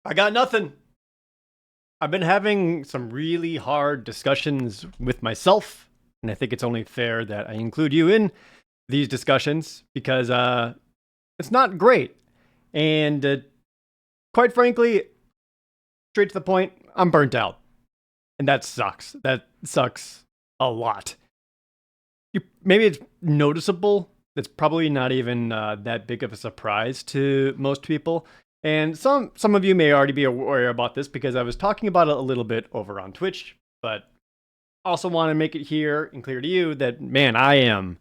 I got nothing. I've been having some really hard discussions with myself, and I think it's only fair that I include you in these discussions because it's not great. And quite frankly, straight to the point, I'm burnt out. And that sucks. That sucks a lot. Maybe it's noticeable. It's probably not even that big of a surprise to most people. And some of you may already be aware about this because I was talking about it a little bit over on Twitch, but also want to make it here and clear to you that man, I am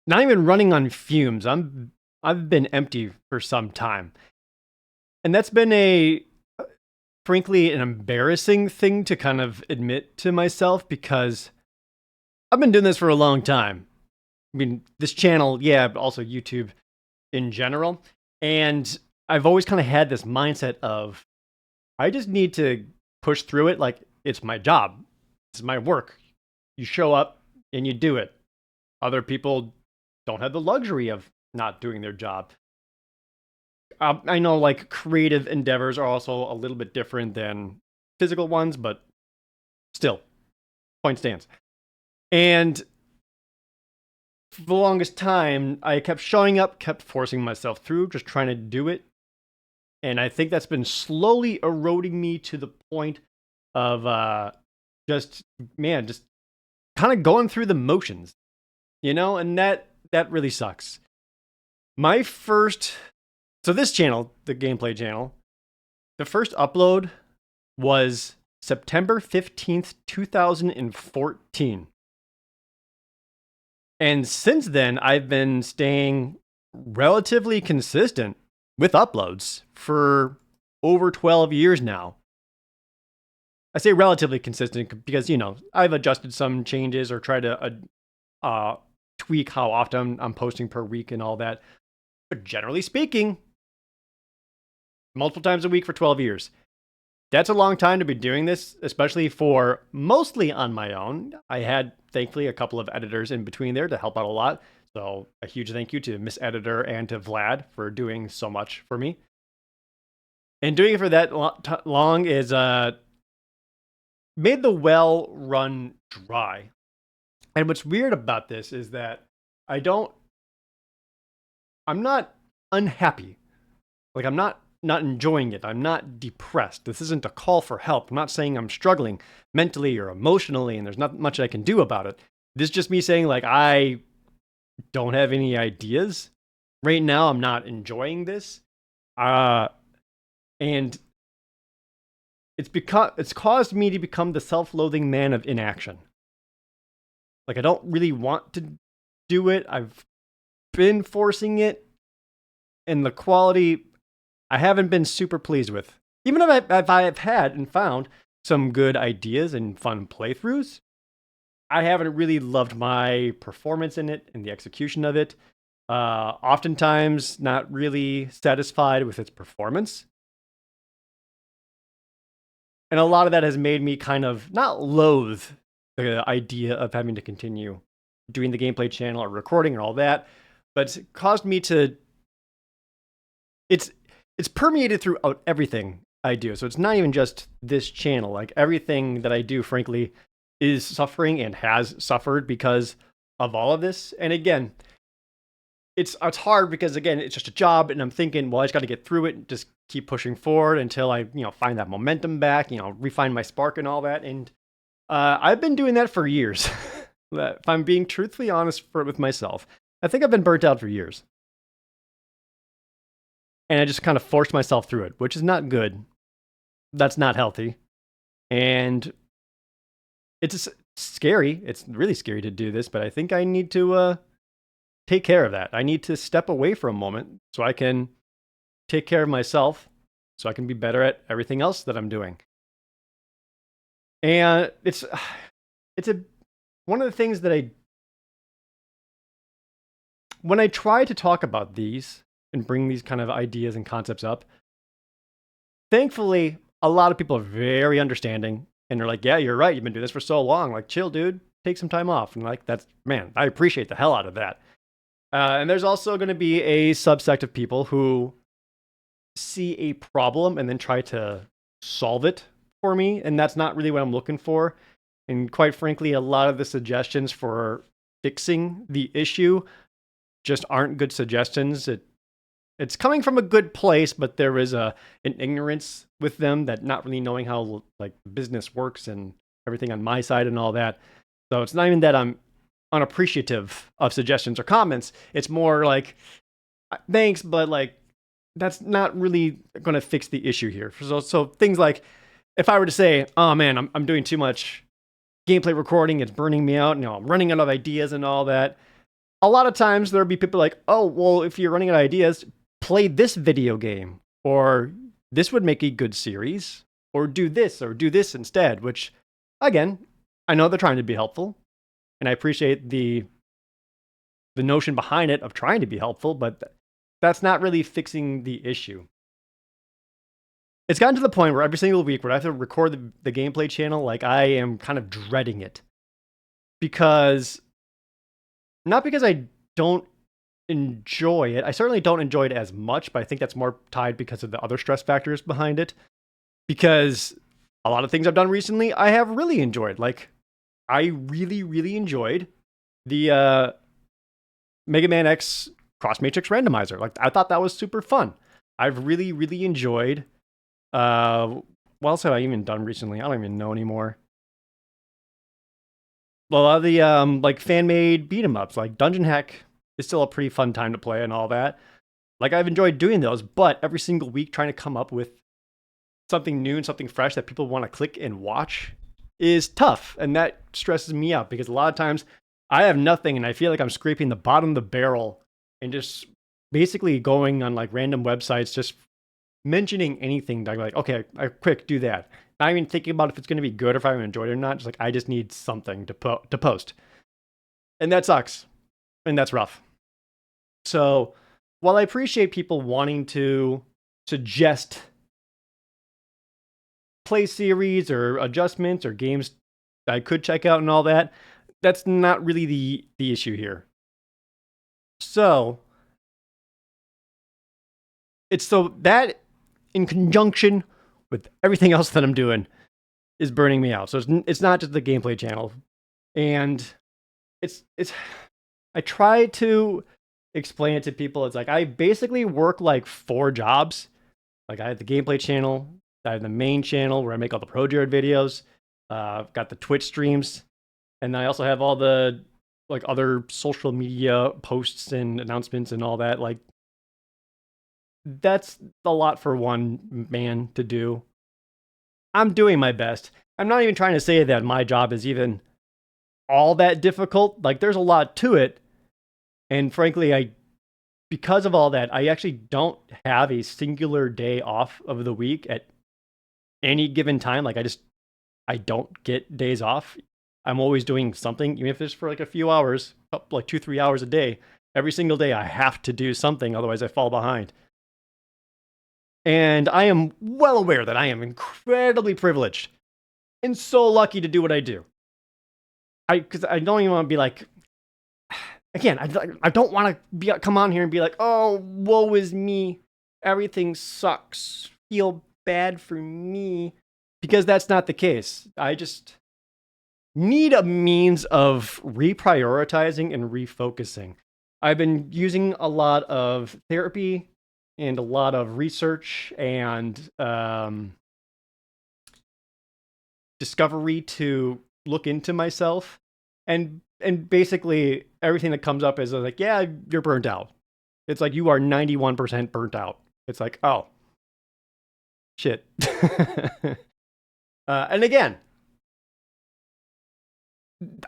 not even running on fumes. I've been empty for some time. And that's been frankly an embarrassing thing to kind of admit to myself because I've been doing this for a long time. I mean, this channel, yeah, but also YouTube in general. And I've always kind of had this mindset of I just need to push through it like it's my job. It's my work. You show up and you do it. Other people don't have the luxury of not doing their job. I know like creative endeavors are also a little bit different than physical ones, but still, point stands. And for the longest time, I kept showing up, kept forcing myself through, just trying to do it. And I think that's been slowly eroding me to the point of just kind of going through the motions, and that really sucks. So this channel, the gameplay channel, the first upload was September 15th, 2014. And since then, I've been staying relatively consistent with uploads for over 12 years now. I say relatively consistent because, I've adjusted some changes or tried to tweak how often I'm posting per week and all that. But generally speaking, multiple times a week for 12 years. That's a long time to be doing this, especially for mostly on my own. I had, thankfully, a couple of editors in between there to help out a lot. So a huge thank you to Miss Editor and to Vlad for doing so much for me. And doing it for that long is made the well run dry. And what's weird about this is that I'm not unhappy. Like, I'm not enjoying it. I'm not depressed. This isn't a call for help. I'm not saying I'm struggling mentally or emotionally and there's not much I can do about it. This is just me saying, like, I don't have any ideas. Right now, I'm not enjoying this. And it's caused me to become the self-loathing man of inaction. Like, I don't really want to do it. I've been forcing it. And the quality I haven't been super pleased with. Even if I've had and found some good ideas and fun playthroughs, I haven't really loved my performance in it and the execution of it. Oftentimes, not really satisfied with its performance. And a lot of that has made me kind of not loathe the idea of having to continue doing the gameplay channel or recording and all that, but it's caused me to. It's permeated throughout everything I do. So it's not even just this channel. Like everything that I do, frankly, is suffering and has suffered because of all of this. And again, it's hard because again, it's just a job, and I'm thinking, well, I just got to get through it and just keep pushing forward until I, find that momentum back, refine my spark and all that. And I've been doing that for years. If I'm being truthfully honest with myself, I think I've been burnt out for years. And I just kind of forced myself through it, which is not good. That's not healthy. And it's scary. It's really scary to do this, but I think I need to take care of that. I need to step away for a moment so I can take care of myself, so I can be better at everything else that I'm doing. And it's one of the things that when I try to talk about these and bring these kind of ideas and concepts up, thankfully, a lot of people are very understanding and they're like, yeah, you're right. You've been doing this for so long. Like, chill, dude. Take some time off. And like, I appreciate the hell out of that. And there's also going to be a subsect of people who see a problem and then try to solve it for me, and that's not really what I'm looking for. And quite frankly, a lot of the suggestions for fixing the issue just aren't good suggestions. It's coming from a good place, but there is an ignorance with them, that not really knowing how like business works and everything on my side and all that. So it's not even that I'm unappreciative of suggestions or comments. It's more like, thanks, but like that's not really going to fix the issue here. So things like, if I were to say, oh man, I'm doing too much gameplay recording, it's burning me out, I'm running out of ideas and all that. A lot of times there'll be people like, oh, well, if you're running out of ideas, play this video game, or this would make a good series, or do this instead, which, again, I know they're trying to be helpful, and I appreciate the notion behind it of trying to be helpful, but that's not really fixing the issue. It's gotten to the point where every single week where I have to record the gameplay channel, like I am kind of dreading it. Not because I don't enjoy it. I certainly don't enjoy it as much, but I think that's more tied because of the other stress factors behind it. Because a lot of things I've done recently, I have really enjoyed. Like, I really, really enjoyed the Mega Man X Cross Matrix Randomizer. Like, I thought that was super fun. I've really, really enjoyed. What else have I even done recently? I don't even know anymore. A lot of the like fan-made beat-em-ups, like Dungeon Hack is still a pretty fun time to play and all that. Like, I've enjoyed doing those, but every single week trying to come up with something new and something fresh that people want to click and watch is tough, and that stresses me out because a lot of times I have nothing and I feel like I'm scraping the bottom of the barrel and just basically going on like random websites, just mentioning anything. Like, okay, quick, do that. Not even thinking about if it's going to be good or if I enjoyed it or not. Just like, I just need something to post. And that sucks. And that's rough. So while I appreciate people wanting to suggest play series or adjustments or games that I could check out and all that, that's not really the issue here. So it's so that in conjunction with everything else that I'm doing is burning me out. So it's not just the gameplay channel. And it's I try to explain it to people. It's like I basically work like 4 jobs. Like, I have the gameplay channel, I have the main channel where I make all the ProJared videos. I've got the Twitch streams, and I also have all the like other social media posts and announcements and all that. Like, that's a lot for one man to do. I'm doing my best. I'm not even trying to say that my job is even all that difficult. Like, there's a lot to it. And frankly, because of all that, I actually don't have a singular day off of the week at any given time. Like, I don't get days off. I'm always doing something, even if it's for like a few hours, like 2-3 hours a day. Every single day I have to do something, otherwise I fall behind. And I am well aware that I am incredibly privileged and so lucky to do what I do. Because I don't even want to be like, again, I don't want to come on here and be like, oh, woe is me. Everything sucks. Feel bad for me. Because that's not the case. I just need a means of reprioritizing and refocusing. I've been using a lot of therapy and a lot of research and discovery to look into myself. And basically everything that comes up is like, yeah, you're burnt out. It's like, you are 91% burnt out. It's like, oh, shit. And again,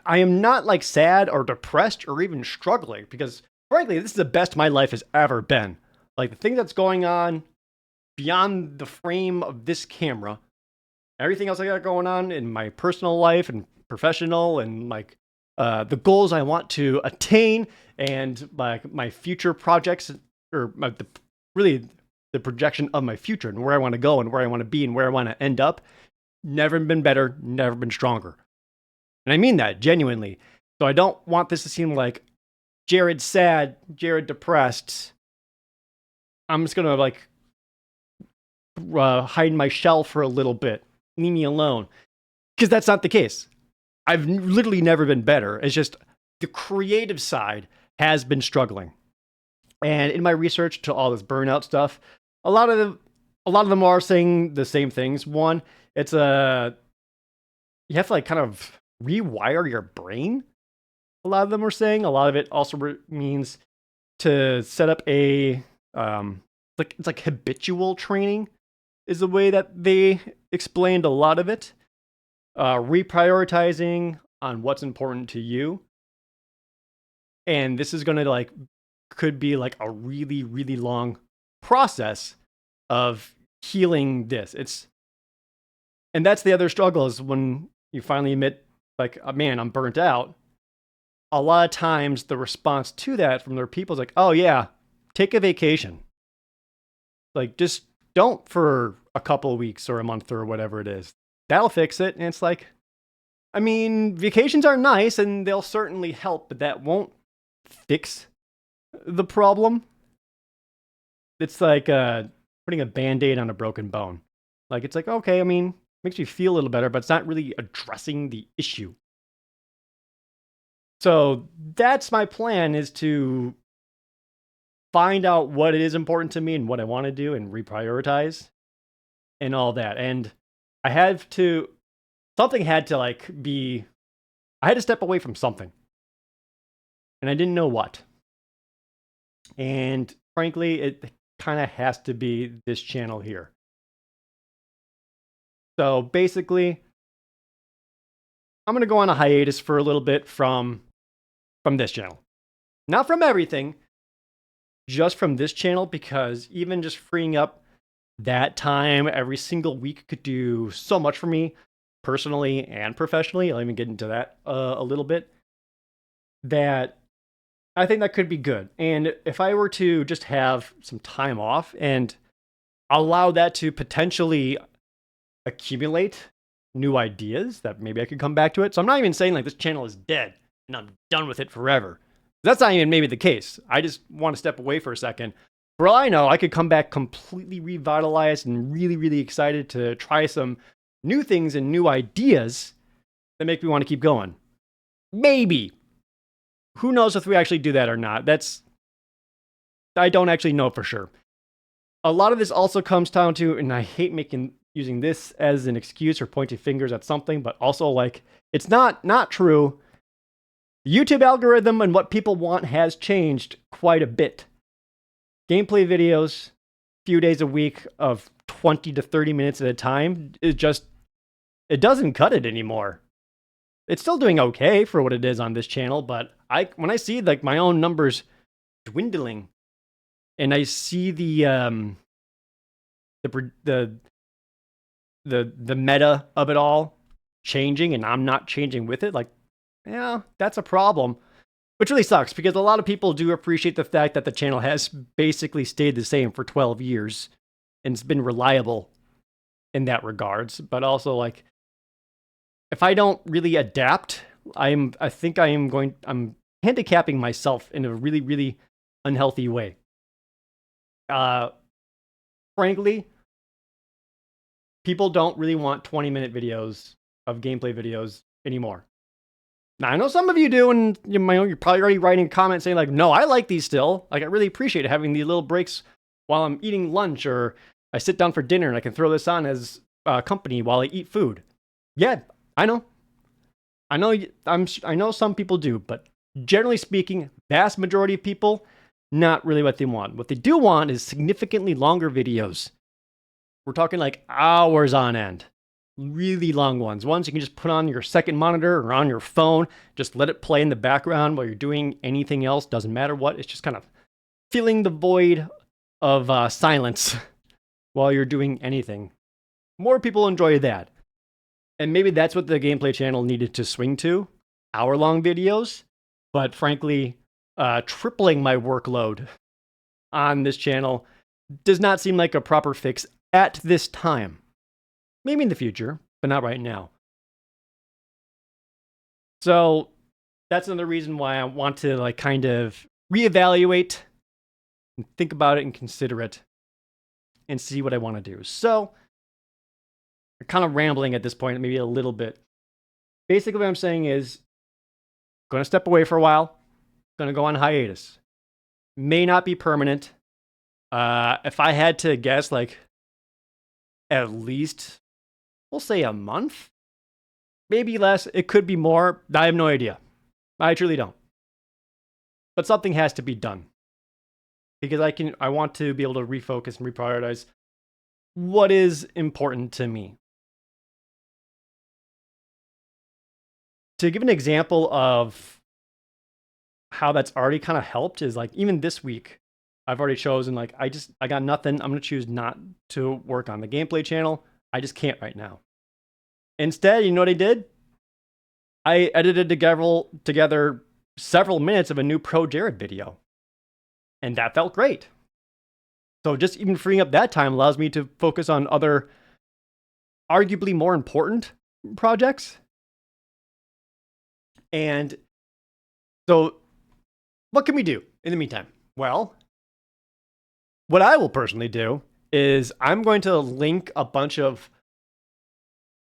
I am not like sad or depressed or even struggling, because frankly, this is the best my life has ever been. Like, the thing that's going on beyond the frame of this camera, everything else I got going on in my personal life and professional, and like the goals I want to attain, and my future projects, or really the projection of my future and where I want to go and where I want to be and where I want to end up, never been better, never been stronger. And I mean that genuinely. So I don't want this to seem like Jared sad, Jared depressed. I'm just going to like hide in my shell for a little bit, leave me alone. Because that's not the case. I've literally never been better. It's just the creative side has been struggling. And in my research to all this burnout stuff, a lot of them are saying the same things. One, it's you have to like kind of rewire your brain. A lot of them are saying. A lot of it also means to set up a it's like habitual training is the way that they explained a lot of it. Reprioritizing on what's important to you. And this is going to could be like a really, really long process of healing this. And that's the other struggle is when you finally admit, like, oh, man, I'm burnt out. A lot of times the response to that from their people is like, oh yeah, take a vacation. Like, just don't for a couple of weeks or a month or whatever it is. That'll fix it. And it's like, I mean, vacations are nice and they'll certainly help, but that won't fix the problem. It's like putting a Band-Aid on a broken bone. Like, it's like, okay, I mean, makes you feel a little better, but it's not really addressing the issue. So that's my plan, is to find out what it is important to me and what I want to do and reprioritize and all that. And I had to, something had to I had to step away from something. And I didn't know what. And frankly, it kind of has to be this channel here. So basically, I'm going to go on a hiatus for a little bit from this channel. Not from everything, just from this channel, because even just freeing up that time every single week could do so much for me personally and professionally. I'll even get into that a little bit. That I think that could be good. And if I were to just have some time off and allow that to potentially accumulate new ideas, that maybe I could come back to it. So I'm not even saying like this channel is dead and I'm done with it forever. That's not even maybe the case. I just want to step away for a second. For all I know, I could come back completely revitalized and really, really excited to try some new things and new ideas that make me want to keep going. Maybe. Who knows if we actually do that or not? I don't actually know for sure. A lot of this also comes down to, and I hate using this as an excuse or pointing fingers at something, but also like, it's not true. The YouTube algorithm and what people want has changed quite a bit. Gameplay videos, few days a week of 20 to 30 minutes at a time, it doesn't cut it anymore. It's still doing okay for what it is on this channel, but when I see like my own numbers dwindling, and I see the meta of it all changing, and I'm not changing with it, like, yeah, that's a problem. Which really sucks, because a lot of people do appreciate the fact that the channel has basically stayed the same for 12 years and it's been reliable in that regards. But also, like, if I don't really adapt, I'm handicapping myself in a really, really unhealthy way. Frankly, people don't really want 20-minute videos of gameplay videos anymore. Now, I know some of you do, and you're probably already writing comments saying like, no, I like these still. Like, I really appreciate having these little breaks while I'm eating lunch, or I sit down for dinner and I can throw this on as company while I eat food. Yeah, I know. I know some people do, but generally speaking, vast majority of people, not really what they want. What they do want is significantly longer videos. We're talking like hours on end. Really long ones you can just put on your second monitor or on your phone, just let it play in the background while you're doing anything else, doesn't matter what. It's just kind of filling the void of silence while you're doing anything. More people enjoy that, and maybe that's what the gameplay channel needed to swing to, hour-long videos. But frankly, tripling my workload on this channel does not seem like a proper fix at this time. Maybe in the future, but not right now. So that's another reason why I want to like kind of reevaluate and think about it and consider it. and see what I want to do. So, I'm kind of rambling at this point, maybe a little bit. Basically, what I'm saying is, going to step away for a while, going to go on hiatus. May not be permanent. If I had to guess, like, at least, we'll say a month, maybe less. It could be more. I have no idea. I truly don't. But something has to be done because I want to be able to refocus and reprioritize what is important to me. To give an example of how that's already kind of helped is like even this week, I've already chosen like I got nothing. I'm going to choose not to work on the gameplay channel. I just can't right now. Instead, you know what I did? I edited together several minutes of a new ProJared video. And that felt great. So just even freeing up that time allows me to focus on other arguably more important projects. And so what can we do in the meantime? Well, what I will personally do is I'm going to link a bunch of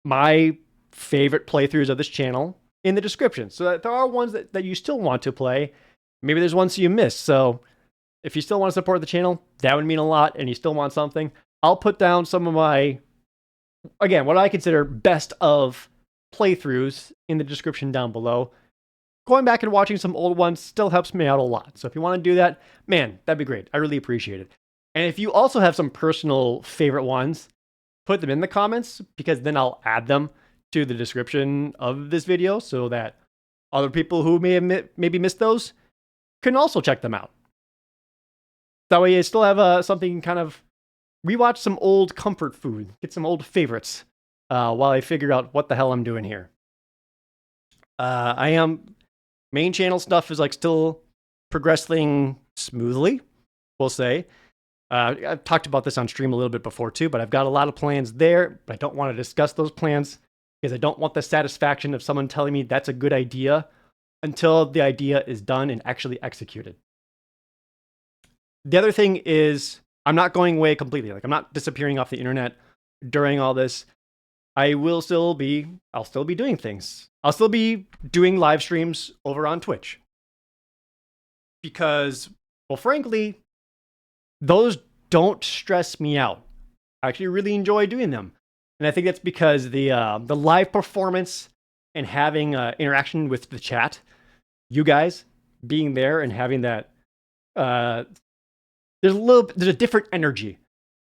my favorite playthroughs of this channel in the description so that there are ones that you still want to play. Maybe there's ones you missed. So if you still want to support the channel, that would mean a lot, and you still want something, I'll put down some of my, again, what I consider best of playthroughs in the description down below. Going back and watching some old ones still helps me out a lot. So if you want to do that, man, that'd be great. I really appreciate it. And if you also have some personal favorite ones, put them in the comments because then I'll add them to the description of this video so that other people who may have maybe missed those can also check them out. That way you still have something kind of rewatch some old comfort food, get some old favorites while I figure out what the hell I'm doing here. Main channel stuff is like still progressing smoothly, we'll say. I've talked about this on stream a little bit before too, but I've got a lot of plans there, but I don't want to discuss those plans because I don't want the satisfaction of someone telling me that's a good idea until the idea is done and actually executed. The other thing is I'm not going away completely. Like I'm not disappearing off the internet during all this. I'll still be doing things. I'll still be doing live streams over on Twitch. Because, well, frankly, those don't stress me out. I actually really enjoy doing them. And I think that's because the live performance and having interaction with the chat, you guys being there and having that, there's a different energy.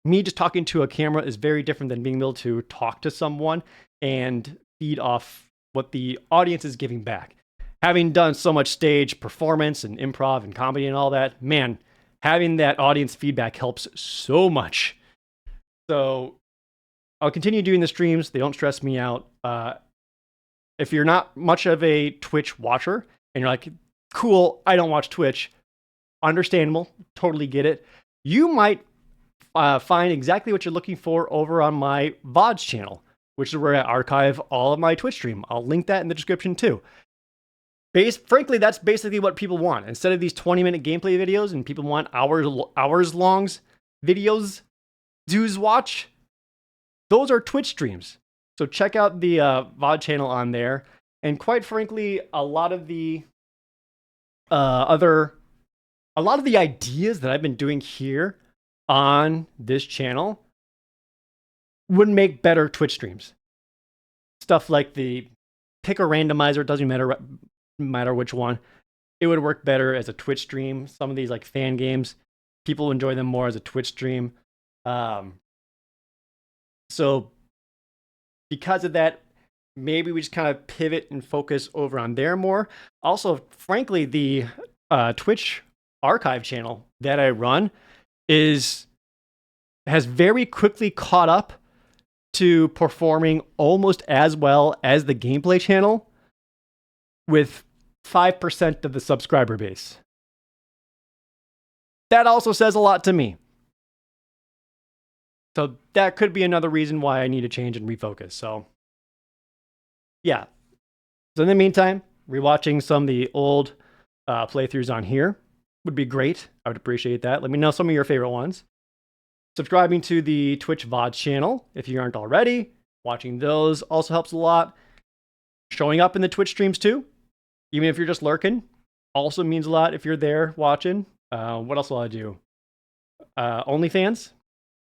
Me just talking to a camera is very different than being able to talk to someone and feed off what the audience is giving back. Having done so much stage performance and improv and comedy and all that, man, having that audience feedback helps so much. So I'll continue doing the streams. They don't stress me out. If you're not much of a Twitch watcher and you're like, cool, I don't watch Twitch, understandable, totally get it. You might find exactly what you're looking for over on my VODs channel, which is where I archive all of my Twitch stream. I'll link that in the description too. Frankly, that's basically what people want. Instead of these 20-minute gameplay videos and people want hours-long videos to watch, those are Twitch streams. So check out the VOD channel on there. And quite frankly, a lot of the ideas that I've been doing here on this channel would make better Twitch streams. Stuff like the pick a randomizer, doesn't matter which one. It would work better as a Twitch stream. Some of these like fan games, people enjoy them more as a Twitch stream. So because of that, maybe we just kind of pivot and focus over on there more. Also, frankly, the Twitch archive channel that I run has very quickly caught up to performing almost as well as the gameplay channel with 5% of the subscriber base. That also says a lot to me. So that could be another reason why I need to change and refocus. So yeah. So in the meantime, rewatching some of the old playthroughs on here would be great. I would appreciate that. Let me know some of your favorite ones. Subscribing to the Twitch VOD channel if you aren't already. Watching those also helps a lot. Showing up in the Twitch streams too, even if you're just lurking, also means a lot if you're there watching. What else will I do? OnlyFans.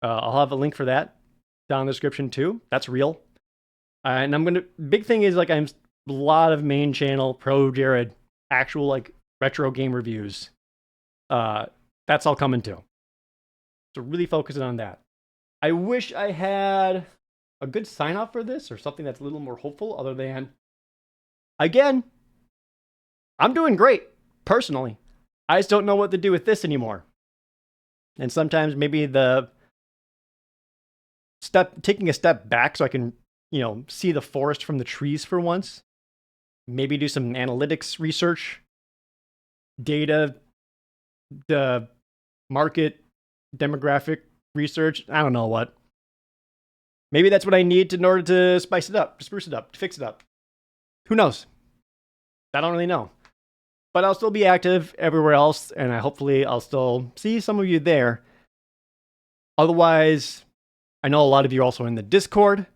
I'll have a link for that down in the description too. That's real. And big thing is like I'm a lot of main channel ProJared actual like retro game reviews. That's all coming too. So really focusing on that. I wish I had a good sign off for this or something that's a little more hopeful other than, again, I'm doing great personally. I just don't know what to do with this anymore. And sometimes maybe taking a step back so I can, see the forest from the trees for once. Maybe do some analytics research, data, the market demographic research. I don't know what. Maybe that's what I need in order to spice it up, to spruce it up, to fix it up. Who knows? I don't really know. But I'll still be active everywhere else, and hopefully I'll still see some of you there. Otherwise, I know a lot of you are also in the Discord,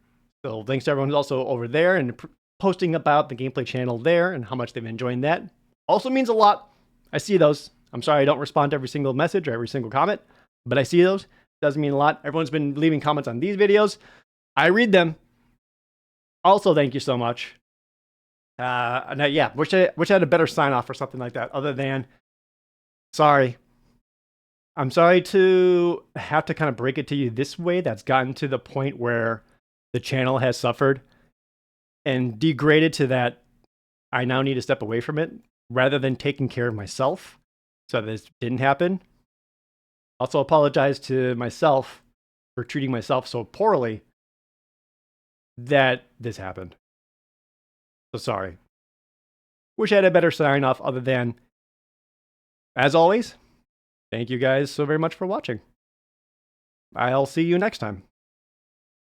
so thanks to everyone who's also over there and posting about the gameplay channel there and how much they've been enjoying that. Also means a lot. I see those. I'm sorry I don't respond to every single message or every single comment, but I see those. Does mean a lot. Everyone's been leaving comments on these videos. I read them. Also, thank you so much. Wish I had a better sign off or something like that other than, sorry. I'm sorry to have to kind of break it to you this way. That's gotten to the point where the channel has suffered and degraded to that I now need to step away from it rather than taking care of myself so this didn't happen. Also apologize to myself for treating myself so poorly that this happened. So sorry. Wish I had a better sign off other than, as always, thank you guys so very much for watching. I'll see you next time.